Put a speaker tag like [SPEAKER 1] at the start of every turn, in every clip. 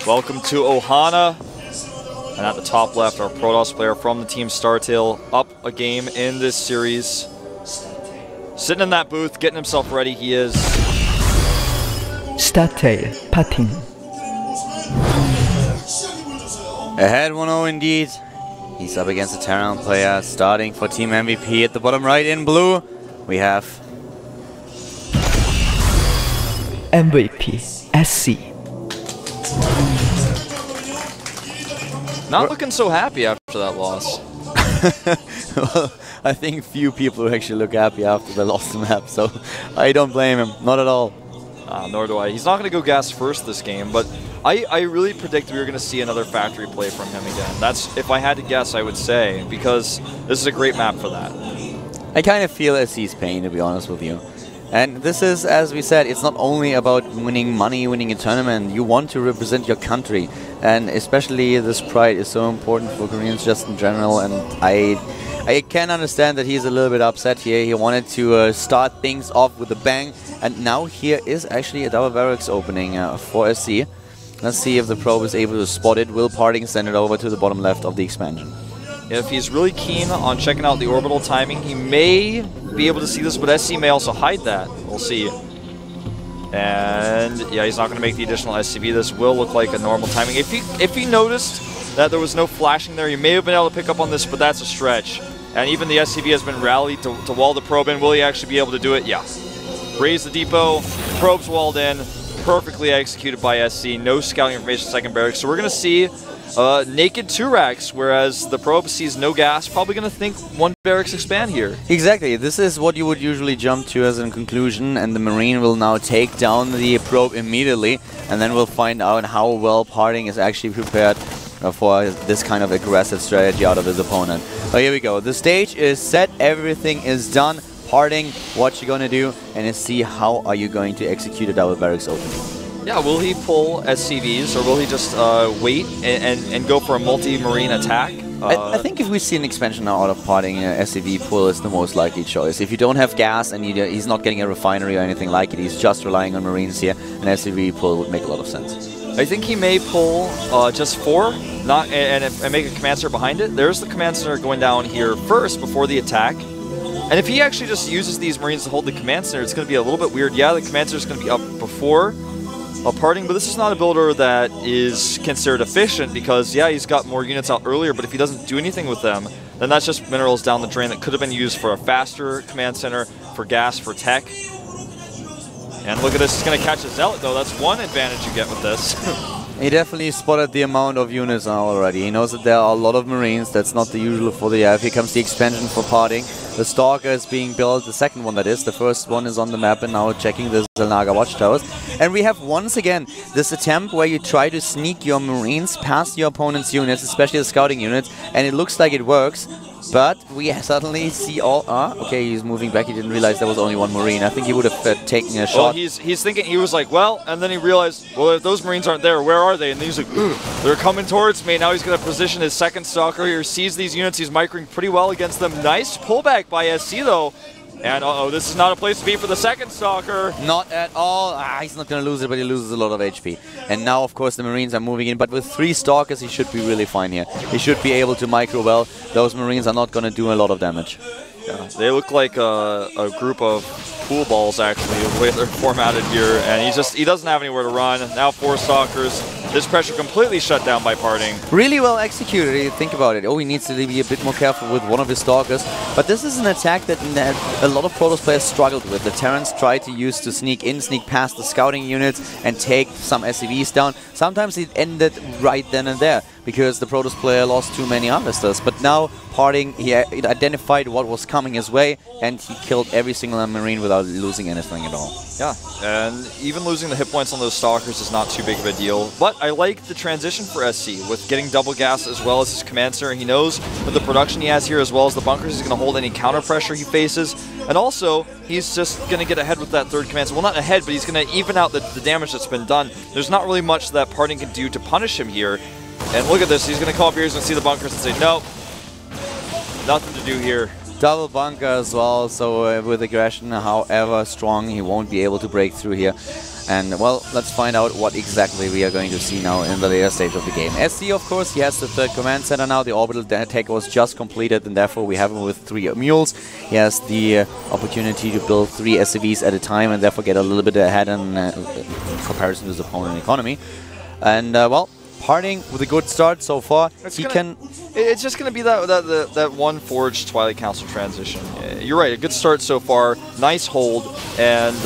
[SPEAKER 1] Welcome to Ohana. And at the top left, our Protoss player from the team Startail, up a game in this series. Sitting in that booth, getting himself ready, he is.
[SPEAKER 2] Startail, putting.
[SPEAKER 3] Ahead 1-0 indeed. He's up against a Terran player, starting for Team MVP at the bottom right in blue. We have
[SPEAKER 2] MVP, SC.
[SPEAKER 1] Not looking so happy after that loss.
[SPEAKER 3] Well, I think few people actually look happy after they lost the map, so I don't blame him, not at all.
[SPEAKER 1] Nor do I. He's not going to go gas first this game, but I really predict we were going to see another factory play from him again. That's, if I had to guess, I would say, because this is a great map for that.
[SPEAKER 3] I kind of feel SC's pain, to be honest with you. And this is, as we said, it's not only about winning money, winning a tournament. You want to represent your country. And especially this pride is so important for Koreans just in general. And I can understand that he's a little bit upset here. He wanted to start things off with a bang. And now here is actually a double barracks opening for SC. Let's see if the probe is able to spot it. Will Parting send it over to the bottom left of the expansion?
[SPEAKER 1] If he's really keen on checking out the orbital timing, he may be able to see this, but SC may also hide that. We'll see. And yeah, he's not going to make the additional SCV. This will look like a normal timing. If he noticed that there was no flashing there, he may have been able to pick up on this, but that's a stretch. And even the SCV has been rallied to wall the probe in. Will he actually be able to do it? Yeah. Raise the depot. Probe's walled in. Perfectly executed by SC. No scouting information second barracks. So we're going to see naked 2 racks, whereas the probe sees no gas. Probably going to think 1 barracks expand here.
[SPEAKER 3] Exactly. This is what you would usually jump to as a conclusion, and the Marine will now take down the probe immediately, and then we'll find out how well Parting is actually prepared for this kind of aggressive strategy out of his opponent. So here we go. The stage is set. Everything is done. Parting, what you gonna do, and see how are you going to execute a double barracks opening.
[SPEAKER 1] Yeah, will he pull SCVs, or will he just wait and go for a multi-marine attack?
[SPEAKER 3] I think if we see an expansion now out of Parting, SCV pull is the most likely choice. If you don't have gas and he's not getting a refinery or anything like it, he's just relying on Marines here, an SCV pull would make a lot of sense.
[SPEAKER 1] I think he may pull just 4, and make a command center behind it. There's the command center going down here first before the attack. And if he actually just uses these Marines to hold the command center, it's going to be a little bit weird. Yeah, the command center is going to be up before Parting, but this is not a builder that is considered efficient because, yeah, he's got more units out earlier, but if he doesn't do anything with them, then that's just minerals down the drain that could have been used for a faster command center, for gas, for tech. And look at this, he's going to catch a Zealot, though. That's one advantage you get with this.
[SPEAKER 3] He definitely spotted the amount of units now already. He knows that there are a lot of Marines. That's not the usual for the AF. Here comes the expansion for Parting. The Stalker is being built, the second one that is. The first one is on the map and now checking the Zelnaga watchtowers. And we have once again this attempt where you try to sneak your Marines past your opponent's units, especially the scouting units, and it looks like it works. But we suddenly see all... okay, he's moving back. He didn't realize there was only 1 Marine. I think he would have taken a shot.
[SPEAKER 1] Well, he's thinking, he was like, well, and then he realized, well, if those Marines aren't there, where are they? And he's like, they're coming towards me. Now he's going to position his second Stalker here, sees these units. He's microing pretty well against them. Nice pullback by SC, though. And uh-oh, this is not a place to be for the second Stalker.
[SPEAKER 3] Not at all. He's not going to lose it, but he loses a lot of HP. And now, of course, the Marines are moving in. But with 3 Stalkers, he should be really fine here. He should be able to micro well. Those Marines are not going to do a lot of damage.
[SPEAKER 1] Yeah, they look like a group of pool balls, actually, the way they're formatted here. And he doesn't have anywhere to run. Now 4 Stalkers. This pressure completely shut down by Parting.
[SPEAKER 3] Really well executed, if you think about it. Oh, he needs to be a bit more careful with one of his Stalkers. But this is an attack that a lot of Protoss players struggled with. The Terrans tried to use to sneak in, sneak past the scouting units and take some SCVs down. Sometimes it ended right then and there because the Protoss player lost too many Harvesters. But now Parting, he identified what was coming his way and he killed every single Marine without losing anything at all.
[SPEAKER 1] Yeah, and even losing the hit points on those Stalkers is not too big of a deal. But I like the transition for SC with getting double gas as well as his command center. He knows with the production he has here as well as the bunkers, he's going to hold any counter pressure he faces. And also, he's just going to get ahead with that third command center. Well, not ahead, but he's going to even out the damage that's been done. There's not really much that Parting can do to punish him here. And look at this, he's going to come up here, he's going to see the bunkers and say, nope, nothing to do here.
[SPEAKER 3] Double bunker as well, so with aggression, however strong, he won't be able to break through here. And, well, let's find out what exactly we are going to see now in the later stage of the game. SC, of course, he has the third command center now. The orbital attack was just completed, and therefore we have him with 3 mules. He has the opportunity to build 3 SCVs at a time, and therefore get a little bit ahead in comparison to his opponent in economy. And, well, parting with a good start so far. It's just going
[SPEAKER 1] to be that one forged Twilight Council transition. You're right, a good start so far. Nice hold, and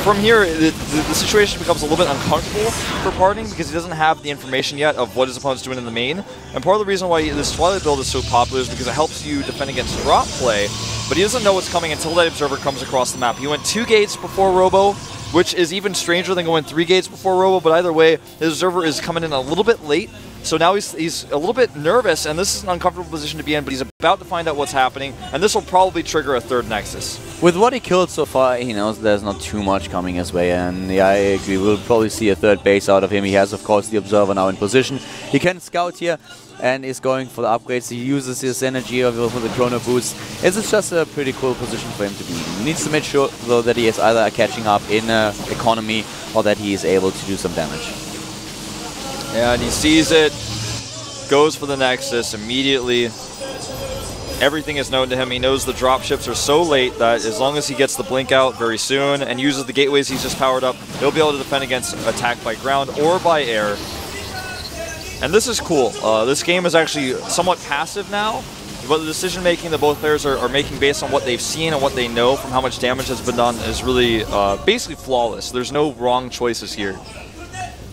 [SPEAKER 1] from here, the situation becomes a little bit uncomfortable for Parting because he doesn't have the information yet of what his opponent's doing in the main. And part of the reason why this Twilight build is so popular is because it helps you defend against drop play, but he doesn't know what's coming until that Observer comes across the map. He went 2 gates before Robo, which is even stranger than going 3 gates before Robo, but either way, the Observer is coming in a little bit late. So now he's a little bit nervous, and this is an uncomfortable position to be in, but he's about to find out what's happening, and this will probably trigger a 3rd Nexus.
[SPEAKER 3] With what he killed so far, he knows there's not too much coming his way, and yeah, I agree. We'll probably see a 3rd base out of him. He has, of course, the Observer now in position. He can scout here and is going for the upgrades. He uses his energy for the Chrono Boost. It's just a pretty cool position for him to be in. He needs to make sure, though, that he is either catching up in economy or that he is able to do some damage.
[SPEAKER 1] Yeah, and he sees it, goes for the Nexus immediately. Everything is known to him. He knows the dropships are so late that as long as he gets the blink out very soon and uses the gateways he's just powered up, he'll be able to defend against attack by ground or by air. And this is cool. This game is actually somewhat passive now, but the decision-making that both players are making based on what they've seen and what they know from how much damage has been done is really basically flawless. There's no wrong choices here.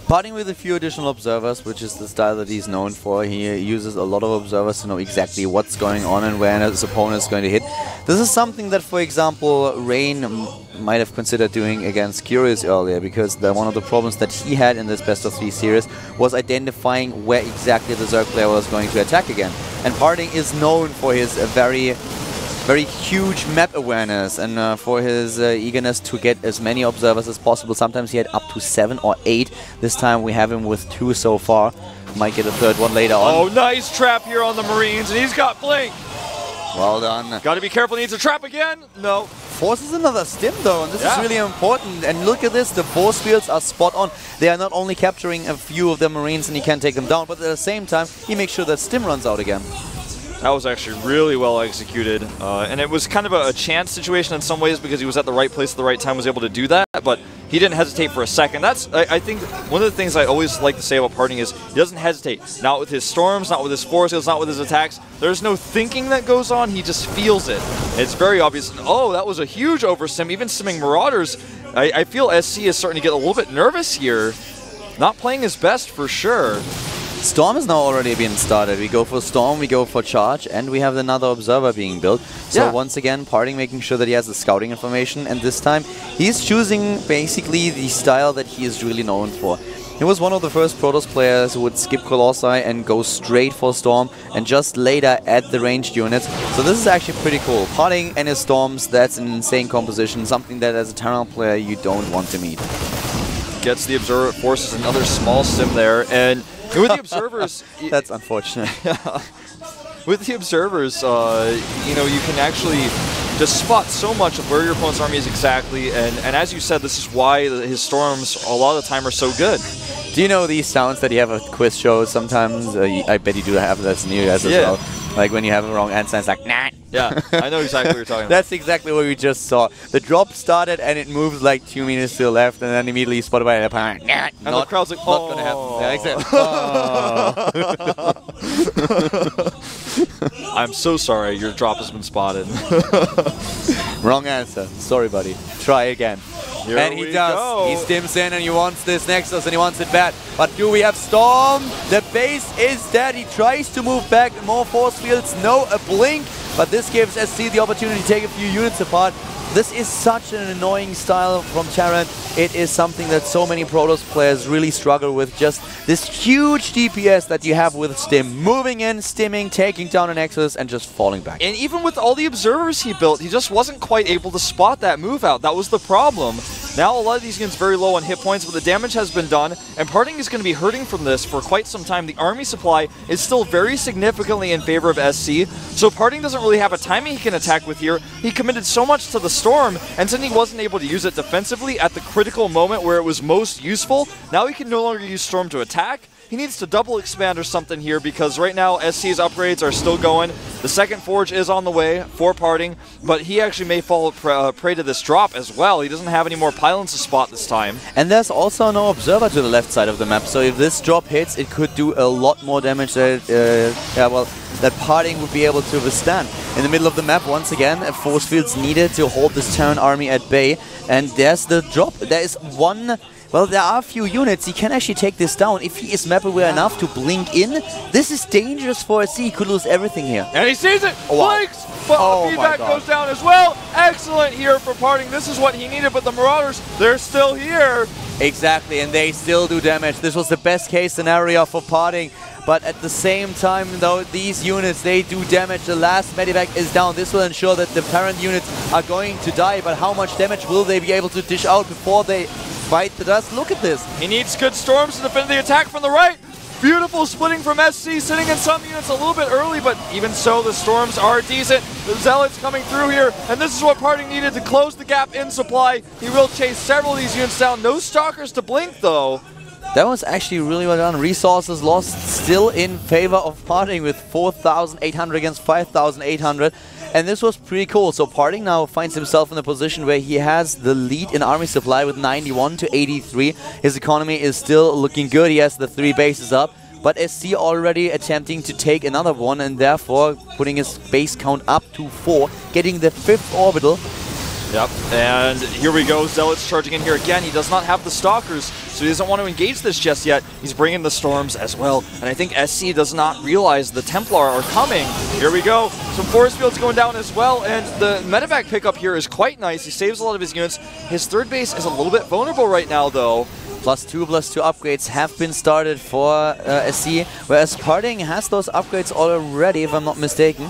[SPEAKER 3] Parting with a few additional observers, which is the style that he's known for. He uses a lot of observers to know exactly what's going on and where his opponent is going to hit. This is something that, for example, Rain might have considered doing against Curious earlier, because one of the problems that he had in this best of 3 series was identifying where exactly the Zerg player was going to attack again. And Parting is known for his very huge map awareness and for his eagerness to get as many observers as possible. Sometimes he had up to 7 or 8. This time we have him with 2 so far. Might get a 3rd one later on.
[SPEAKER 1] Oh, nice trap here on the Marines, and he's got blink.
[SPEAKER 3] Well done.
[SPEAKER 1] Got to be careful, he needs a trap again. No.
[SPEAKER 3] Forces another stim though, and this is really important. And look at this, the force fields are spot on. They are not only capturing a few of the Marines and he can take them down, but at the same time, he makes sure that stim runs out again.
[SPEAKER 1] That was actually really well executed, and it was kind of a chance situation in some ways because he was at the right place at the right time, was able to do that, but he didn't hesitate for a second. That's, I think, one of the things I always like to say about Parting is he doesn't hesitate. Not with his storms, not with his force fields, not with his attacks. There's no thinking that goes on, he just feels it. It's very obvious. Oh, that was a huge oversim, even simming Marauders. I feel SC is starting to get a little bit nervous here. Not playing his best for sure.
[SPEAKER 3] Storm is now already being started. We go for Storm, we go for Charge, and we have another Observer being built. So once again, Parting making sure that he has the scouting information, and this time he's choosing basically the style that he is really known for. He was one of the first Protoss players who would skip Colossi and go straight for Storm, and just later add the ranged units. So this is actually pretty cool. Parting and his Storms, that's an insane composition, something that as a Terran player you don't want to meet.
[SPEAKER 1] Gets the Observer, forces another small sim there, and with the Observers...
[SPEAKER 3] That's unfortunate.
[SPEAKER 1] With the Observers, you know, you can actually just spot so much of where your opponent's army is exactly, and as you said, this is why his Storms a lot of the time are so good.
[SPEAKER 3] Do you know these sounds that you have at quiz shows sometimes? I bet you do have that near you as well. Like when you have a wrong answer, it's like, nah.
[SPEAKER 1] Yeah, I know exactly what you're talking about.
[SPEAKER 3] That's exactly what we just saw. The drop started and it moves like 2 meters to the left, and then immediately spotted by an opponent. Nah,
[SPEAKER 1] and the crowd's like,
[SPEAKER 3] not gonna happen. Yeah, exactly.
[SPEAKER 1] I'm so sorry, your drop has been spotted.
[SPEAKER 3] Wrong answer. Sorry, buddy. Try again.
[SPEAKER 1] Here
[SPEAKER 3] and he does.
[SPEAKER 1] Go.
[SPEAKER 3] He stims in and he wants this Nexus and he wants it bad. But do we have Storm? The base is dead. He tries to move back. More force fields. No, a blink. But this gives SC the opportunity to take a few units apart. This is such an annoying style from Terran. It is something that so many Protoss players really struggle with. Just this huge DPS that you have with Stim. Moving in, stimming, taking down an Nexus, and just falling back.
[SPEAKER 1] And even with all the observers he built, he just wasn't quite able to spot that move out. That was the problem. Now a lot of these units very low on hit points, but the damage has been done, and Parting is going to be hurting from this for quite some time. The army supply is still very significantly in favor of SC, so Parting doesn't really have a timing he can attack with here. He committed so much to the Storm, and since he wasn't able to use it defensively at the critical moment where it was most useful, now he can no longer use Storm to attack. He needs to double expand or something here because right now SC's upgrades are still going. The second Forge is on the way for Parting, but he actually may fall prey to this drop as well. He doesn't have any more pylons to spot this time.
[SPEAKER 3] And there's also no observer to the left side of the map, so if this drop hits, it could do a lot more damage that Parting would be able to withstand. In the middle of the map, once again, force fields needed to hold this Terran army at bay, and there's the drop. There is one... Well, there are a few units. He can actually take this down. If he is map aware enough to blink in, this is dangerous for SC. He could lose everything here.
[SPEAKER 1] And he sees it!
[SPEAKER 3] Oh, wow.
[SPEAKER 1] Blinks! But the feedback goes down as well. Excellent here for Parting. This is what he needed, but the Marauders, they're still here.
[SPEAKER 3] Exactly, and they still do damage. This was the best case scenario for Parting. But at the same time, though, these units, they do damage. The last medivac is down. This will ensure that the parent units are going to die. But how much damage will they be able to dish out before they fight the dust? Look at this.
[SPEAKER 1] He needs good storms to defend the attack from the right. Beautiful splitting from SC, sitting in some units a little bit early, but even so, the storms are decent. The Zealots coming through here, and this is what Parting needed to close the gap in supply. He will chase several of these units down. No Stalkers to blink, though.
[SPEAKER 3] That was actually really well done. Resources lost still in favor of Parting with 4,800 against 5,800. And this was pretty cool. So Parting now finds himself in a position where he has the lead in army supply with 91 to 83. His economy is still looking good. He has the 3 bases up. But SC already attempting to take another one and therefore putting his base count up to 4, getting the 5th orbital.
[SPEAKER 1] Yep, and here we go. Zealots charging in here again. He does not have the Stalkers, so he doesn't want to engage this just yet. He's bringing the Storms as well, and I think SC does not realize the Templar are coming. Here we go. Some force fields going down as well, and the medevac pickup here is quite nice. He saves a lot of his units. His third base is a little bit vulnerable right now, though.
[SPEAKER 3] +2/+2 upgrades have been started for SC, whereas Parting has those upgrades already, if I'm not mistaken.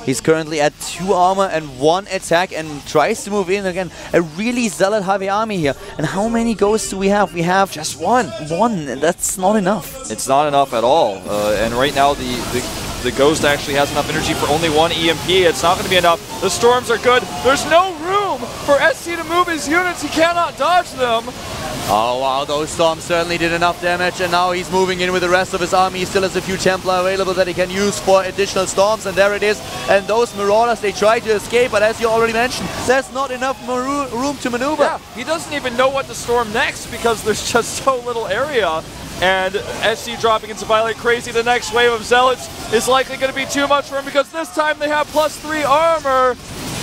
[SPEAKER 3] He's currently at 2 armor and 1 attack and tries to move in again. A really zealot heavy army here. And how many ghosts do we have? We have
[SPEAKER 1] just one.
[SPEAKER 3] One. That's not enough.
[SPEAKER 1] It's not enough at all. And right now the ghost actually has enough energy for only 1 EMP. It's not going to be enough. The storms are good. There's no room for SC to move his units. He cannot dodge them.
[SPEAKER 3] Oh wow, those storms certainly did enough damage, and now he's moving in with the rest of his army. He still has a few Templar available that he can use for additional storms, and there it is. And those Marauders, they try to escape, but as you already mentioned, there's not enough room to maneuver.
[SPEAKER 1] Yeah, he doesn't even know what to storm next because there's just so little area. And SC dropping into Violate Crazy, the next wave of Zealots is likely going to be too much for him because this time they have +3 armor.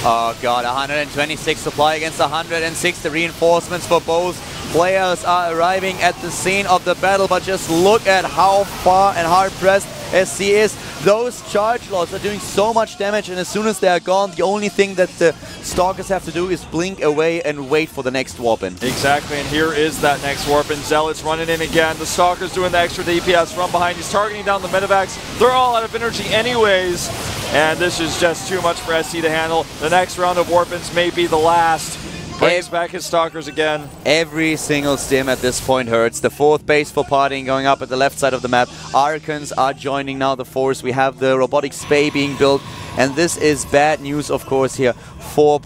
[SPEAKER 3] Oh god, 126 supply against 106. The reinforcements for both players are arriving at the scene of the battle, but just look at how far and hard pressed SC is. Those charge lords are doing so much damage, and as soon as they are gone, the only thing that the Stalkers have to do is blink away and wait for the next warp in.
[SPEAKER 1] Exactly, and here is that next warp in. Zealots running in again. The Stalkers doing the extra DPS from behind. He's targeting down the medevacs. They're all out of energy anyways, and this is just too much for SC to handle. The next round of warp-ins may be the last. Brings back his Stalkers again.
[SPEAKER 3] Every single stim at this point hurts. The 4th base for Parting going up at the left side of the map. Archons are joining now the force. We have the robotic spay being built. And this is bad news, of course, here for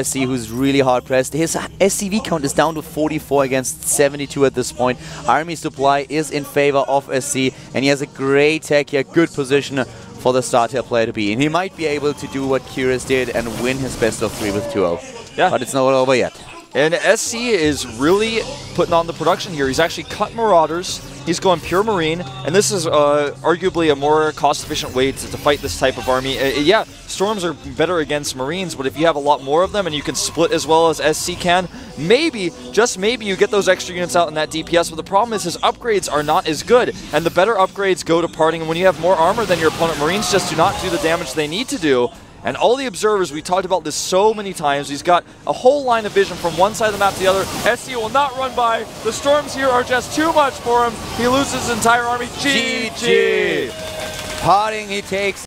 [SPEAKER 3] SC, who's really hard pressed. His SCV count is down to 44 against 72 at this point. Army supply is in favor of SC, and he has a great tech here, good position for the star tier player to be in. He might be able to do what Curious did and win his best of 3 with 2-0.
[SPEAKER 1] Yeah.
[SPEAKER 3] But it's not over yet.
[SPEAKER 1] And SC is really putting on the production here. He's actually cut Marauders. He's going pure Marine, and this is arguably a more cost-efficient way to fight this type of army. Yeah, Storms are better against Marines, but if you have a lot more of them and you can split as well as SC can, maybe, just maybe, you get those extra units out in that DPS. But the problem is his upgrades are not as good, and the better upgrades go to Parting. And when you have more armor than your opponent, Marines just do not do the damage they need to do. And all the observers, we talked about this so many times, he's got a whole line of vision from one side of the map to the other. SC will not run by. The storms here are just too much for him. He loses his entire army. GG!
[SPEAKER 3] Parting he takes.